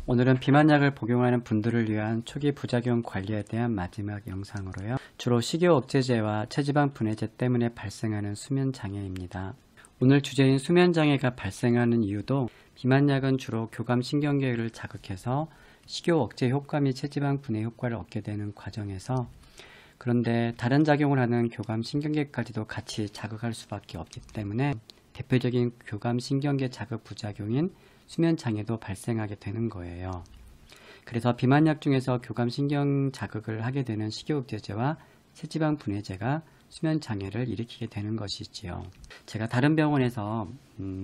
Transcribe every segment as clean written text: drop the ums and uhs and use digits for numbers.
오늘은 비만약을 복용하는 분들을 위한 초기 부작용 관리에 대한 마지막 영상으로요. 주로 식욕 억제제와 체지방 분해제 때문에 발생하는 수면 장애입니다. 오늘 주제인 수면 장애가 발생하는 이유도 비만약은 주로 교감신경계를 자극해서 식욕 억제 효과 및 체지방 분해 효과를 얻게 되는 과정에서, 그런데 다른 작용을 하는 교감신경계까지도 같이 자극할 수밖에 없기 때문에 대표적인 교감신경계 자극 부작용인 수면장애도 발생하게 되는 거예요. 그래서 비만약 중에서 교감신경 자극을 하게 되는 식욕억제제와 체지방 분해제가 수면장애를 일으키게 되는 것이지요. 제가 다른 병원에서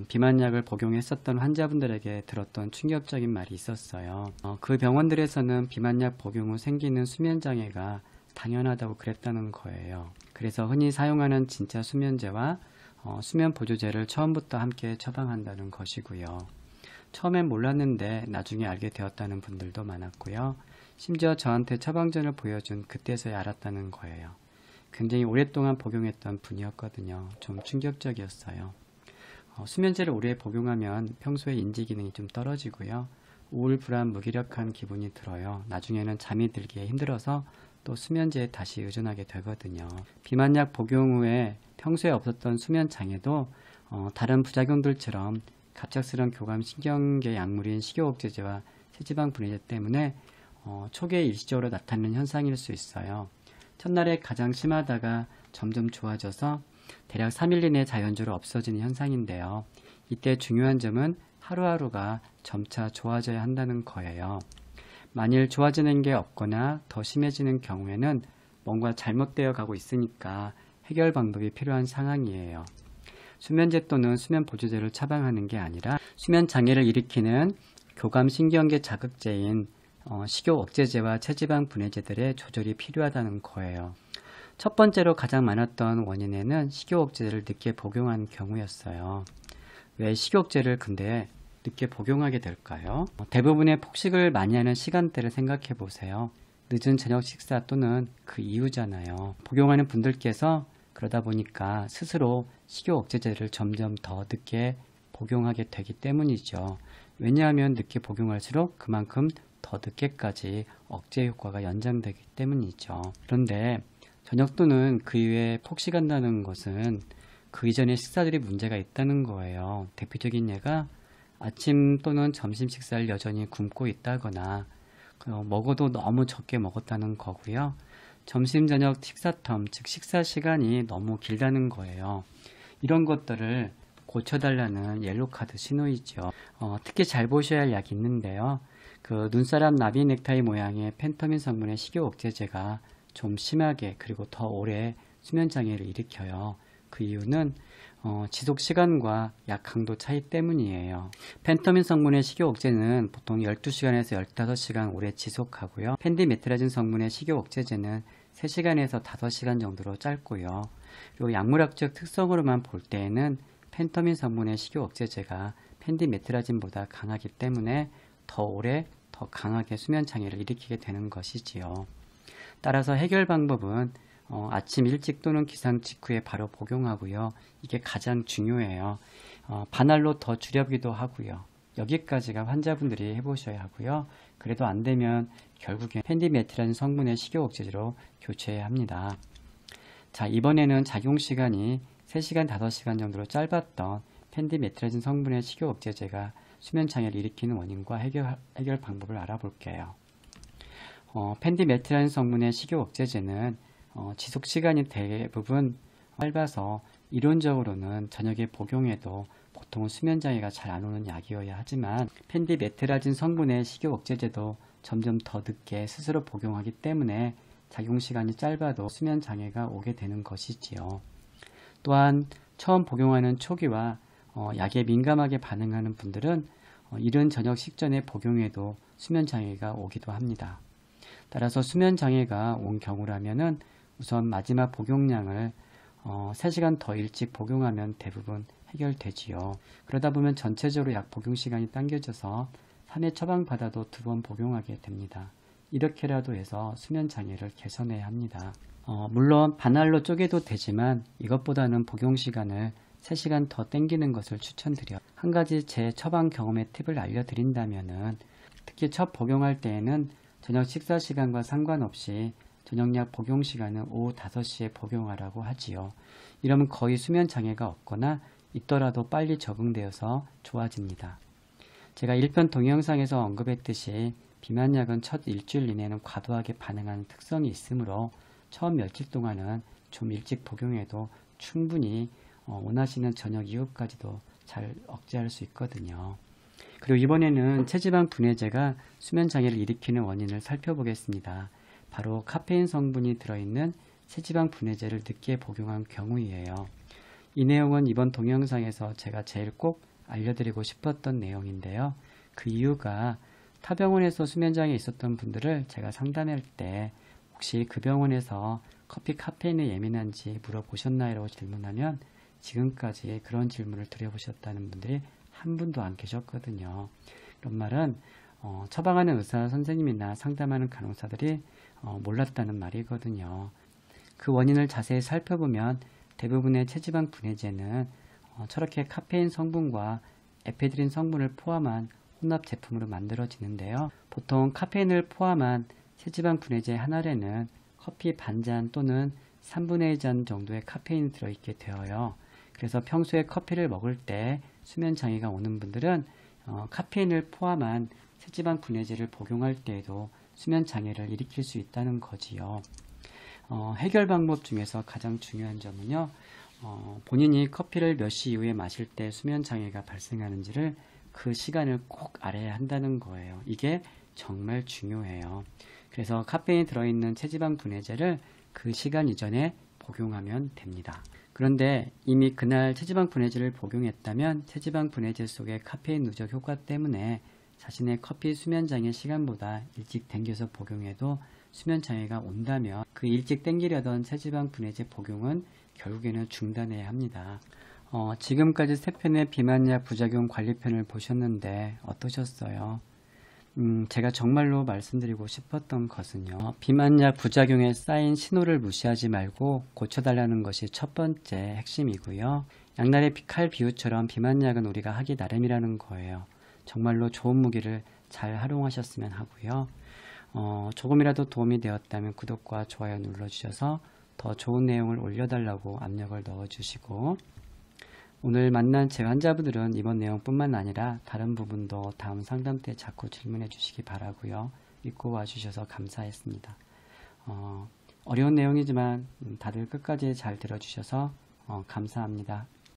비만약을 복용했었던 환자분들에게 들었던 충격적인 말이 있었어요. 그 병원들에서는 비만약 복용 후 생기는 수면장애가 당연하다고 그랬다는 거예요. 그래서 흔히 사용하는 진짜 수면제와 수면보조제를 처음부터 함께 처방한다는 것이고요. 처음엔 몰랐는데 나중에 알게 되었다는 분들도 많았고요. 심지어 저한테 처방전을 보여준 그때서야 알았다는 거예요. 굉장히 오랫동안 복용했던 분이었거든요. 좀 충격적이었어요. 수면제를 오래 복용하면 평소에 인지기능이 좀 떨어지고요. 우울, 불안, 무기력한 기분이 들어요. 나중에는 잠이 들기에 힘들어서 또 수면제에 다시 의존하게 되거든요. 비만약 복용 후에 평소에 없었던 수면 장애도 다른 부작용들처럼 갑작스런 교감신경계 약물인 식욕억제제와 체지방 분해제 때문에 초기에 일시적으로 나타나는 현상일 수 있어요. 첫날에 가장 심하다가 점점 좋아져서 대략 3일 이내 자연적으로 없어지는 현상인데요. 이때 중요한 점은 하루하루가 점차 좋아져야 한다는 거예요. 만일 좋아지는 게 없거나 더 심해지는 경우에는 뭔가 잘못되어 가고 있으니까 해결 방법이 필요한 상황이에요. 수면제 또는 수면보조제를 처방하는 게 아니라 수면장애를 일으키는 교감신경계 자극제인 식욕억제제와 체지방 분해제들의 조절이 필요하다는 거예요. 첫 번째로 가장 많았던 원인에는 식욕억제제를 늦게 복용한 경우였어요. 왜 식욕제를 근데 늦게 복용하게 될까요? 대부분의 폭식을 많이 하는 시간대를 생각해 보세요. 늦은 저녁 식사 또는 그 이후잖아요. 복용하는 분들께서 그러다 보니까 스스로 식욕억제제를 점점 더 늦게 복용하게 되기 때문이죠. 왜냐하면 늦게 복용할수록 그만큼 더 늦게까지 억제 효과가 연장되기 때문이죠. 그런데 저녁 또는 그 이후에 폭식한다는 것은 그 이전의 식사들이 문제가 있다는 거예요. 대표적인 예가 아침 또는 점심 식사를 여전히 굶고 있다거나 먹어도 너무 적게 먹었다는 거고요. 점심 저녁 식사 텀, 즉 식사 시간이 너무 길다는 거예요. 이런 것들을 고쳐달라는 옐로카드 신호이죠. 특히 잘 보셔야 할 약이 있는데요. 그 눈사람 나비 넥타이 모양의 펜터민 성분의 식욕억제제가 좀 심하게 그리고 더 오래 수면장애를 일으켜요. 그 이유는 지속 시간과 약 강도 차이 때문이에요. 펜터민 성분의 식욕억제는 보통 12시간에서 15시간 오래 지속하고요. 펜디메트라진 성분의 식욕억제제는 3시간에서 5시간 정도로 짧고요. 그리고 약물학적 특성으로만 볼 때에는 펜터민 성분의 식욕억제제가 펜디메트라진보다 강하기 때문에 더 오래 더 강하게 수면장애를 일으키게 되는 것이지요. 따라서 해결 방법은 아침 일찍 또는 기상 직후에 바로 복용하고요. 이게 가장 중요해요. 반알로 더 줄여보기도 하고요. 여기까지가 환자분들이 해보셔야 하고요. 그래도 안 되면 결국엔 펜디메트라진 성분의 식욕억제제로 교체해야 합니다. 자, 이번에는 작용시간이 3시간, 5시간 정도로 짧았던 펜디메트라진 성분의 식욕억제제가 수면장애를 일으키는 원인과 해결 방법을 알아볼게요. 펜디메트라진 성분의 식욕억제제는 지속시간이 대부분 짧아서 이론적으로는 저녁에 복용해도 보통은 수면장애가 잘 안 오는 약이어야 하지만 펜디메트라진 성분의 식욕억제제도 점점 더 늦게 스스로 복용하기 때문에 작용시간이 짧아도 수면장애가 오게 되는 것이지요. 또한 처음 복용하는 초기와 약에 민감하게 반응하는 분들은 이른 저녁 식전에 복용해도 수면장애가 오기도 합니다. 따라서 수면장애가 온 경우라면은 우선 마지막 복용량을 3시간 더 일찍 복용하면 대부분 해결되지요. 그러다 보면 전체적으로 약 복용 시간이 당겨져서 3회 처방받아도 2번 복용하게 됩니다. 이렇게라도 해서 수면장애를 개선해야 합니다. 물론 반알로 쪼개도 되지만 이것보다는 복용 시간을 3시간 더 땡기는 것을 추천드려요. 한 가지 제 처방 경험의 팁을 알려드린다면은 특히 첫 복용할 때에는 저녁 식사 시간과 상관없이 저녁약 복용 시간은 오후 5시에 복용하라고 하지요. 이러면 거의 수면 장애가 없거나 있더라도 빨리 적응되어서 좋아집니다. 제가 1편 동영상에서 언급했듯이 비만약은 첫 일주일 이내는 과도하게 반응하는 특성이 있으므로 처음 며칠 동안은 좀 일찍 복용해도 충분히 원하시는 저녁 이후까지도 잘 억제할 수 있거든요. 그리고 이번에는 체지방 분해제가 수면장애를 일으키는 원인을 살펴보겠습니다. 바로 카페인 성분이 들어있는 체지방 분해제를 늦게 복용한 경우이에요. 이 내용은 이번 동영상에서 제가 제일 꼭 알려드리고 싶었던 내용인데요. 그 이유가 타 병원에서 수면장애 있었던 분들을 제가 상담할 때 혹시 그 병원에서 커피 카페인에 예민한지 물어보셨나요? 라고 질문하면 지금까지 그런 질문을 드려보셨다는 분들이 한 분도 안 계셨거든요. 이런 말은 처방하는 의사 선생님이나 상담하는 간호사들이 몰랐다는 말이거든요. 그 원인을 자세히 살펴보면 대부분의 체지방 분해제는 저렇게 카페인 성분과 에페드린 성분을 포함한 혼합 제품으로 만들어지는데요. 보통 카페인을 포함한 체지방 분해제 한 알에는 커피 반잔 또는 3분의 2잔 정도의 카페인이 들어있게 되어요. 그래서 평소에 커피를 먹을 때 수면 장애가 오는 분들은 카페인을 포함한 체지방 분해제를 복용할 때에도 수면 장애를 일으킬 수 있다는 거지요. 해결 방법 중에서 가장 중요한 점은요. 본인이 커피를 몇 시 이후에 마실 때 수면 장애가 발생하는지를 그 시간을 꼭 알아야 한다는 거예요. 이게 정말 중요해요. 그래서 카페인이 들어있는 체지방 분해제를 그 시간 이전에 복용하면 됩니다. 그런데 이미 그날 체지방 분해제를 복용했다면 체지방 분해제 속의 카페인 누적 효과 때문에 자신의 커피 수면장애 시간보다 일찍 당겨서 복용해도 수면장애가 온다면 그 일찍 당기려던 체지방 분해제 복용은 결국에는 중단해야 합니다. 지금까지 3편의 비만약 부작용 관리편을 보셨는데 어떠셨어요? 제가 정말로 말씀드리고 싶었던 것은요. 비만약 부작용에 쌓인 신호를 무시하지 말고 고쳐달라는 것이 첫 번째 핵심이고요. 양날의 칼 비유처럼 비만약은 우리가 하기 나름이라는 거예요. 정말로 좋은 무기를 잘 활용하셨으면 하고요. 조금이라도 도움이 되었다면 구독과 좋아요 눌러주셔서 더 좋은 내용을 올려달라고 압력을 넣어주시고 오늘 만난 제 환자분들은 이번 내용뿐만 아니라 다른 부분도 다음 상담 때 자꾸 질문해 주시기 바라고요. 믿고 와주셔서 감사했습니다. 어려운 내용이지만 다들 끝까지 잘 들어주셔서 감사합니다.